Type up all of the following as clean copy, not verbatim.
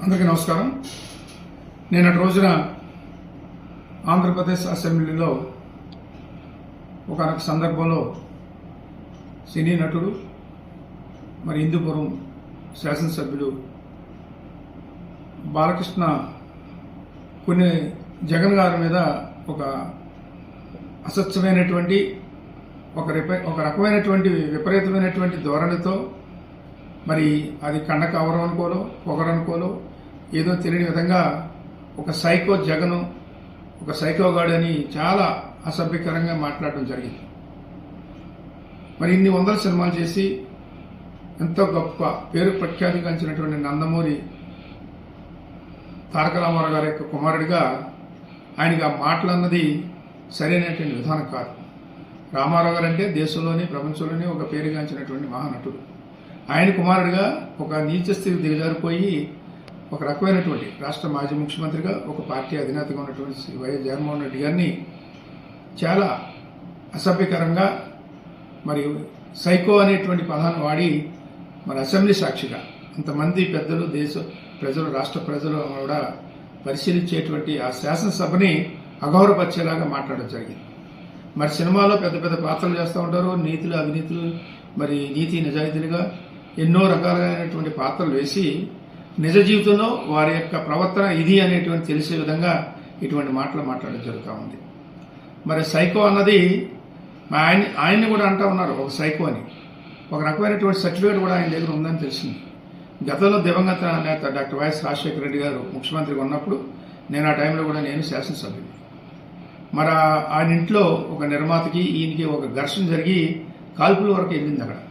అందరికీ నమస్కారం. నేనటి రోజున ఆంధ్రప్రదేశ్ అసెంబ్లీలో ఒక సందర్భంలో సినీ నటుడు మరి హిందూపురం శాసనసభ్యులు బాలకృష్ణ కొన్ని జగన్ గారి మీద ఒక అసత్యమైనటువంటి ఒక రకమైనటువంటి విపరీతమైనటువంటి ధోరణితో మరి అది కండ కవరం అనుకోలో పొగరనుకోలో ఏదో తెలియని విధంగా ఒక సైకో జగను ఒక సైకోగాడు అని చాలా అసభ్యకరంగా మాట్లాడడం జరిగింది. మరి ఇన్ని వందల సినిమాలు చేసి ఎంతో గొప్ప పేరు ప్రఖ్యాతిగాంచినటువంటి నందమూరి తారక రామారావు గారి యొక్క కుమారుడిగా ఆయనకి ఆ మాటలన్నది సరైనటువంటి విధానం కాదు. రామారావు గారు అంటే దేశంలోని ప్రపంచంలోనే ఒక పేరుగాంచినటువంటి మహానటుడు. ఆయన కుమారుడిగా ఒక నీచ స్థితికి దిగజారిపోయి ఒక రకమైనటువంటి రాష్ట్ర మాజీ ముఖ్యమంత్రిగా ఒక పార్టీ అధినేతగా ఉన్నటువంటి వైఎస్ జగన్మోహన్ రెడ్డి గారిని చాలా అసభ్యకరంగా మరి సైకో అనేటువంటి పదాన్ని వాడి మరి అసెంబ్లీ సాక్షిగా ఇంతమంది పెద్దలు దేశ ప్రజలు రాష్ట్ర ప్రజలు కూడా పరిశీలించేటువంటి ఆ శాసనసభని అగౌరవపరిచేలాగా మాట్లాడడం జరిగింది. మరి సినిమాలో పెద్ద పెద్ద పాత్రలు చేస్తూ ఉంటారు, నీతులు అవినీతులు మరి నీతి నిజాయితీలుగా ఎన్నో రకాలైనటువంటి పాత్రలు వేసి నిజ జీవితంలో వారి యొక్క ప్రవర్తన ఇది అనేటువంటి తెలిసే విధంగా ఇటువంటి మాటలు మాట్లాడడం జరుగుతూ ఉంది. మరి సైకో అన్నది ఆయన్ని కూడా అంటూ ఉన్నారు ఒక సైకో అని. ఒక రకమైనటువంటి సర్టిఫికేట్ కూడా ఆయన దగ్గర ఉందని తెలిసింది. గతంలో దివంగత నేత డాక్టర్ వైఎస్ రాజశేఖర రెడ్డి గారు ముఖ్యమంత్రిగా ఉన్నప్పుడు నేను ఆ టైంలో కూడా నేను శాసనసభ్యుడు. మరి ఆయన ఇంట్లో ఒక నిర్మాతకి ఈయనకి ఒక ఘర్షణ జరిగి కాల్పుల వరకు వెళ్ళింది అక్కడ.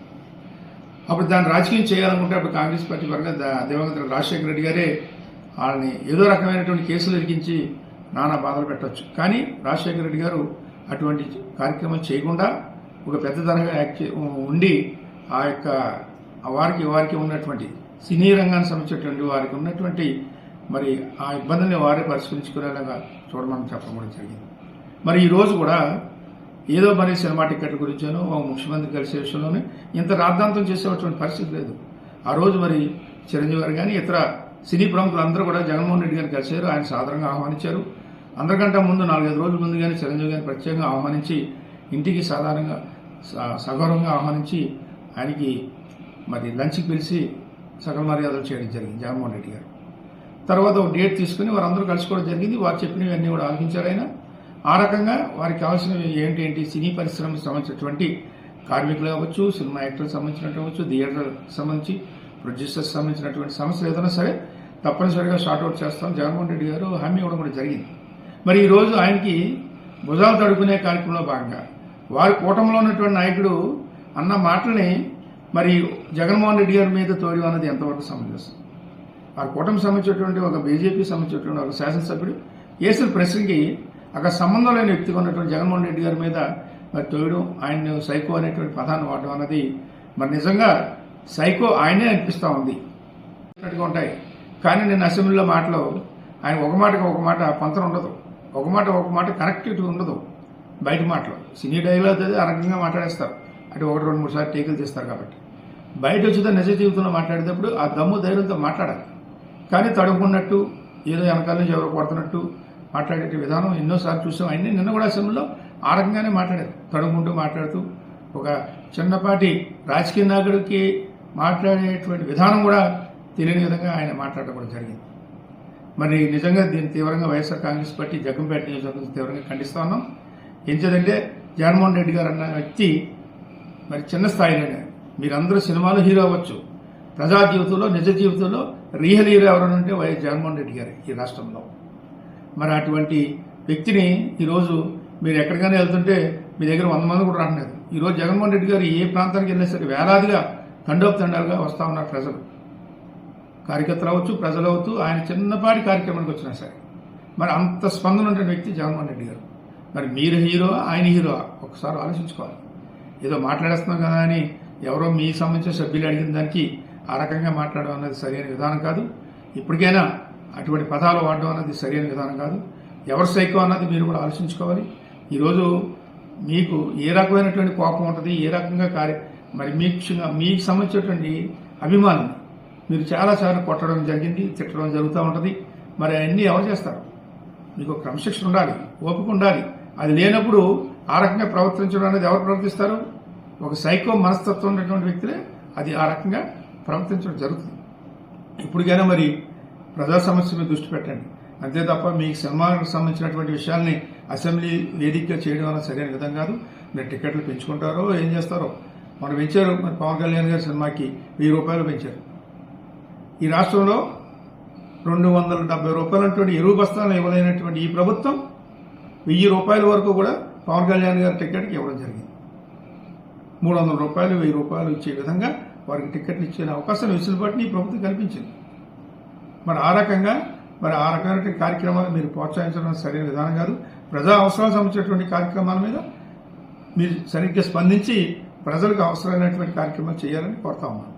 అప్పుడు దాన్ని రాజకీయం చేయాలనుకుంటే అప్పుడు కాంగ్రెస్ పార్టీ పరంగా దివంగత రాజశేఖర రెడ్డి గారే వాళ్ళని ఏదో రకమైనటువంటి కేసులు ఇరికించి నానా బాధలు పెట్టవచ్చు. కానీ రాజశేఖర రెడ్డి గారు అటువంటి కార్యక్రమం చేయకుండా ఒక పెద్ద తరహా ఉండి ఆ యొక్క వారికి ఉన్నటువంటి సినీ రంగానికి సంబంధించినటువంటి వారికి ఉన్నటువంటి మరి ఆ ఇబ్బందుల్ని వారే పరిష్కరించుకునేలాగా చూడమని చెప్పడం జరిగింది. మరి ఈరోజు కూడా ఏదో మరి సినిమా టికెట్ల గురించానో ముఖ్యమంత్రి కలిసే విషయంలోనే ఇంత రాద్ధాంతం చేసేటువంటి పరిస్థితి లేదు. ఆ రోజు మరి చిరంజీవి గారు కానీ ఇతర సినీ ప్రముఖులు అందరూ కూడా జగన్మోహన్ రెడ్డి గారిని కలిశారు, ఆయన సాధారణంగా ఆహ్వానించారు. అందరికంటే ముందు 4-5 రోజుల ముందు కానీ చిరంజీవి గారిని ప్రత్యేకంగా ఆహ్వానించి ఇంటికి సాధారణంగా సగౌరవంగా ఆహ్వానించి ఆయనకి మరి లంచ్కి పిలిచి సకల మర్యాదలు చేయడం జరిగింది జగన్మోహన్ రెడ్డి గారు. తర్వాత ఒక డేట్ తీసుకుని వారందరూ కలుసుకోవడం జరిగింది. వారు చెప్పినవన్నీ కూడా ఆలోచించారు ఆయన. ఆ రకంగా వారికి కావాల్సినవి ఏంటి సినీ పరిశ్రమకు సంబంధించినటువంటి కార్మికులు కావచ్చు, సినిమా యాక్టర్లకు సంబంధించినట్టు కావచ్చు, థియేటర్ సంబంధించి ప్రొడ్యూసర్స్ సంబంధించినటువంటి సమస్యలు ఏదైనా సరే తప్పనిసరిగా షార్ట్అవుట్ చేస్తాం జగన్మోహన్ రెడ్డి గారు హామీ ఇవ్వడం కూడా జరిగింది. మరి ఈరోజు ఆయనకి భుజాలు తడుకునే కార్యక్రమంలో భాగంగా వారి కూటమిలో ఉన్నటువంటి నాయకుడు అన్న మాటల్ని మరి జగన్మోహన్ రెడ్డి గారి మీద తోడి అన్నది ఎంతవరకు సమంజసం? వారి కూటమికి సంబంధించినటువంటి ఒక బీజేపీ సంబంధించినటువంటి ఒక శాసనసభ్యుడు వేసిన ప్రశ్నకి అక్కడ సంబంధం లేని వ్యక్తిగా ఉన్నటువంటి జగన్మోహన్ రెడ్డి గారి మీద మరి తోయడం, ఆయన సైకో అనేటువంటి పదాన్ని వాడడం అన్నది మరి నిజంగా సైకో ఆయనే అనిపిస్తూ ఉంది ఉంటాయి. కానీ నేను అసెంబ్లీలో మాటలో ఆయన ఒక మాట పంతన ఉండదు, ఒక మాట కనెక్టివిటీ ఉండదు. బయట మాటలు సినీ డైలాగ్ అది ఆ రకంగా మాట్లాడేస్తారు, అంటే 1-2-3 సార్లు టేకులు తీస్తారు. కాబట్టి బయట వచ్చేదో నిజ జీవితంలో మాట్లాడేటప్పుడు ఆ దమ్ము ధైర్యంతో మాట్లాడాలి. కానీ తడుపుకున్నట్టు ఏదో వెనకాల నుంచి ఎవరో కొడుతున్నట్టు మాట్లాడే విధానం ఎన్నోసార్లు చూసాం. ఆయన్ని నిన్న కూడా అసెంబ్లీలో ఆ రకంగానే మాట్లాడారు, తడుముకుంటూ మాట్లాడుతూ ఒక చిన్నపాటి రాజకీయ నాయకుడికి మాట్లాడేటువంటి విధానం కూడా తెలియని విధంగా ఆయన మాట్లాడడం కూడా జరిగింది. మరి నిజంగా దీన్ని తీవ్రంగా వైఎస్ఆర్ కాంగ్రెస్ పార్టీ జగ్గంపేట నియోజకవర్గం తీవ్రంగా ఖండిస్తా ఉన్నాం. ఏంటంటే జగన్మోహన్ రెడ్డి గారు అన్న వ్యక్తి మరి చిన్న స్థాయిలోనే మీరందరూ సినిమాలో హీరో అవ్వచ్చు, ప్రజా జీవితంలో నిజ జీవితంలో రియల్ హీరో ఎవరైనా ఉంటే వైఎస్ జగన్మోహన్ రెడ్డి గారు ఈ రాష్ట్రంలో. మరి అటువంటి వ్యక్తిని ఈరోజు మీరు ఎక్కడికైనా వెళ్తుంటే మీ దగ్గర 100 మంది కూడా రావట్లేదు. ఈరోజు జగన్మోహన్ రెడ్డి గారు ఏ ప్రాంతానికి వెళ్ళినా సరే వేలాదిగా తండోపతండాలుగా వస్తూ ఉన్నారు ప్రజలు, కార్యకర్తలు అవ్వచ్చు, ప్రజలు అవ్వచ్చు. ఆయన చిన్నపాటి కార్యక్రమానికి వచ్చినా సరే మరి అంత స్పందన ఉంటున్న వ్యక్తి జగన్మోహన్ రెడ్డి గారు. మరి మీరు హీరో, ఆయన హీరో ఒకసారి ఆలోచించుకోవాలి. ఏదో మాట్లాడేస్తున్నాం కదా అని ఎవరో మీ సంబంధించిన సభ్యులు అడిగిన దానికి ఆ రకంగా మాట్లాడడం అన్నది సరైన విధానం కాదు. ఇప్పటికైనా అటువంటి పదాలు వాడడం అన్నది సరైన విధానం కాదు. ఎవరు సైకో అన్నది మీరు కూడా ఆలోచించుకోవాలి. ఈరోజు మీకు ఏ రకమైనటువంటి కోపం ఉంటుంది, ఏ రకంగా మరి మీకు సంబంధించినటువంటి అభిమానం మీరు చాలాసార్లు కొట్టడం జరిగింది, తిట్టడం జరుగుతూ ఉంటుంది. మరి అవన్నీ ఎవరు చేస్తారు? మీకు క్రమశిక్షణ ఉండాలి, ఓపిక ఉండాలి. అది లేనప్పుడు ఆ రకంగా ప్రవర్తించడం అనేది ఎవరు ప్రవర్తిస్తారు? ఒక సైకో మనస్తత్వం ఉన్నటువంటి వ్యక్తులే అది ఆ రకంగా ప్రవర్తించడం జరుగుతుంది. ఇప్పటికైనా మరి ప్రజా సమస్య మీద దృష్టి పెట్టండి. అంతే తప్ప మీ సినిమాకు సంబంధించినటువంటి విషయాల్ని అసెంబ్లీ వేదికగా చేయడం వల్ల సరైన విధం కాదు. మీరు టికెట్లు పెంచుకుంటారో ఏం చేస్తారో. మనం పెంచారు, మరి పవన్ కళ్యాణ్ గారి సినిమాకి 1000 రూపాయలు పెంచారు. ఈ రాష్ట్రంలో 270 రూపాయలంటువంటి ఎరువు బస్తాలను ఇవ్వలేనటువంటి ఈ ప్రభుత్వం 1000 రూపాయల వరకు కూడా పవన్ కళ్యాణ్ గారి టికెట్కి ఇవ్వడం జరిగింది. 300 రూపాయలు 1000 రూపాయలు ఇచ్చే విధంగా వారికి టికెట్లు ఇచ్చే అవకాశం వెసులుబాటుని ఈ ప్రభుత్వం కల్పించింది. మరి ఆ రకమైన కార్యక్రమాలు మీరు ప్రోత్సహించడం సరైన విధానం కాదు. ప్రజా అవసరాలకు సంబంధించినటువంటి కార్యక్రమాల మీద మీరు సరిగ్గా స్పందించి ప్రజలకు అవసరమైనటువంటి కార్యక్రమాలు చేయాలని కోరుతా ఉన్నాను.